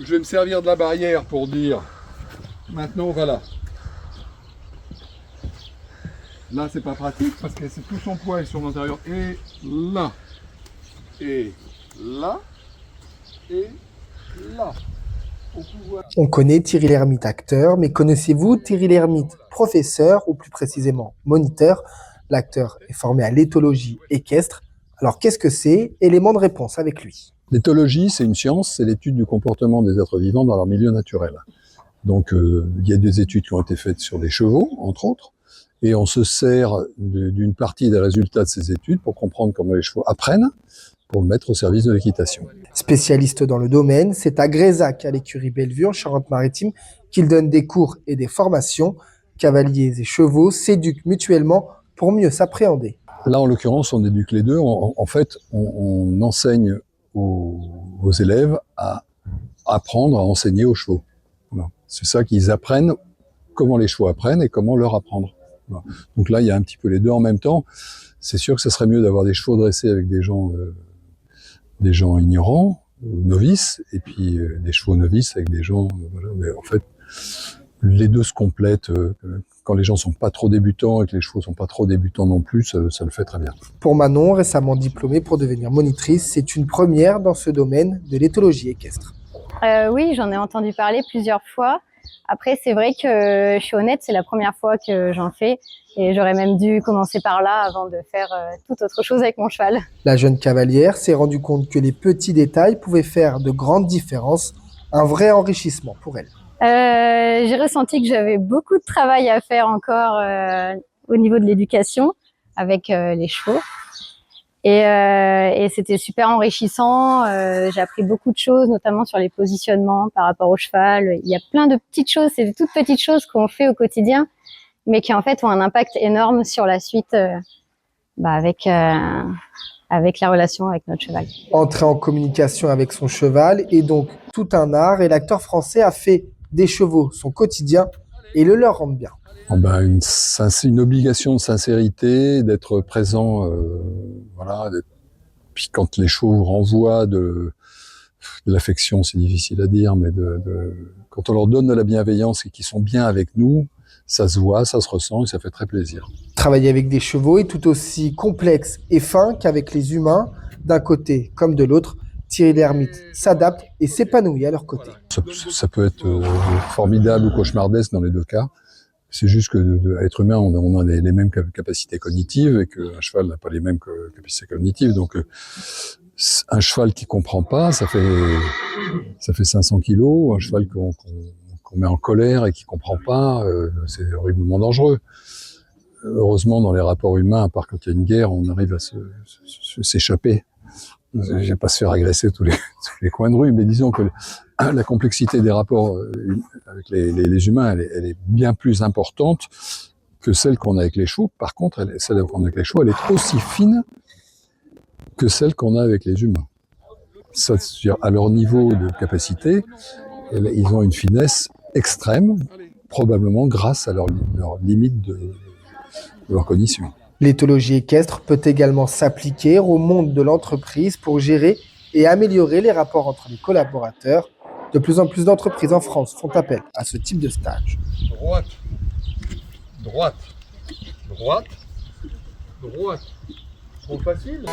je vais me servir de la barrière pour dire, maintenant voilà. Là, c'est pas pratique parce que c'est tout son poids est sur l'intérieur. Et là, et là, et là. On connaît Thierry Lhermitte, acteur, mais connaissez-vous Thierry Lhermitte, professeur, ou plus précisément moniteur? L'acteur est formé à l'éthologie équestre. Alors qu'est-ce que c'est? Élément de réponse avec lui. L'éthologie, c'est une science, c'est l'étude du comportement des êtres vivants dans leur milieu naturel. Donc, il y a des études qui ont été faites sur les chevaux, entre autres, et on se sert d'une partie des résultats de ces études pour comprendre comment les chevaux apprennent, pour le mettre au service de l'équitation. Spécialiste dans le domaine, c'est à Grézac, à l'écurie Bellevue, en Charente-Maritime, qu'il donne des cours et des formations. Cavaliers et chevaux s'éduquent mutuellement pour mieux s'appréhender. Là, en l'occurrence, on éduque les deux. En fait, on enseigne aux élèves à apprendre à enseigner aux chevaux. Voilà. C'est ça qu'ils apprennent, comment les chevaux apprennent et comment leur apprendre. Voilà. Donc là, il y a un petit peu les deux en même temps. C'est sûr que ce serait mieux d'avoir des chevaux dressés avec des gens ignorants, novices, et puis des chevaux novices avec des gens... voilà. Mais en fait, les deux se complètent. Quand les gens sont pas trop débutants et que les chevaux sont pas trop débutants non plus, ça le fait très bien. Pour Manon, récemment diplômée pour devenir monitrice, c'est une première dans ce domaine de l'éthologie équestre. Oui, j'en ai entendu parler plusieurs fois. Après, c'est vrai que je suis honnête, c'est la première fois que j'en fais. Et j'aurais même dû commencer par là avant de faire toute autre chose avec mon cheval. La jeune cavalière s'est rendue compte que les petits détails pouvaient faire de grandes différences, un vrai enrichissement pour elle. J'ai ressenti que j'avais beaucoup de travail à faire encore au niveau de l'éducation avec les chevaux. Et c'était super enrichissant. J'ai appris beaucoup de choses, notamment sur les positionnements par rapport au cheval. Il y a plein de petites choses, c'est des toutes petites choses qu'on fait au quotidien, mais qui en fait ont un impact énorme sur la suite avec la relation avec notre cheval. Entrer en communication avec son cheval est donc tout un art et l'acteur français a fait des chevaux son quotidien et le leur rend bien. Une obligation de sincérité, d'être présent, voilà. Puis quand les chevaux renvoient de l'affection, c'est difficile à dire, mais quand on leur donne de la bienveillance et qu'ils sont bien avec nous, ça se voit, ça se ressent et ça fait très plaisir. Travailler avec des chevaux est tout aussi complexe et fin qu'avec les humains, d'un côté comme de l'autre. Thierry Lhermitte s'adapte et s'épanouit à leur côté. Ça peut être formidable ou cauchemardesque dans les deux cas. C'est juste que être humain, on a les mêmes capacités cognitives et qu'un cheval n'a pas les mêmes capacités cognitives. Donc, un cheval qui comprend pas, ça fait 500 kilos. Un cheval qu'on met en colère et qui comprend pas, c'est horriblement dangereux. Heureusement, dans les rapports humains, à part quand il y a une guerre, on arrive à s'échapper. Je vais pas se faire agresser tous les coins de rue, mais disons que la complexité des rapports avec les humains, elle est bien plus importante que celle qu'on a avec les chevaux. Par contre, celle qu'on a avec les chevaux, elle est aussi fine que celle qu'on a avec les humains. Ça, à leur niveau de capacité, ils ont une finesse extrême, probablement grâce à leur limite de leur cognition. L'éthologie équestre peut également s'appliquer au monde de l'entreprise pour gérer et améliorer les rapports entre les collaborateurs. De plus en plus d'entreprises en France font appel à ce type de stage. Droite, droite, droite, droite. Trop facile.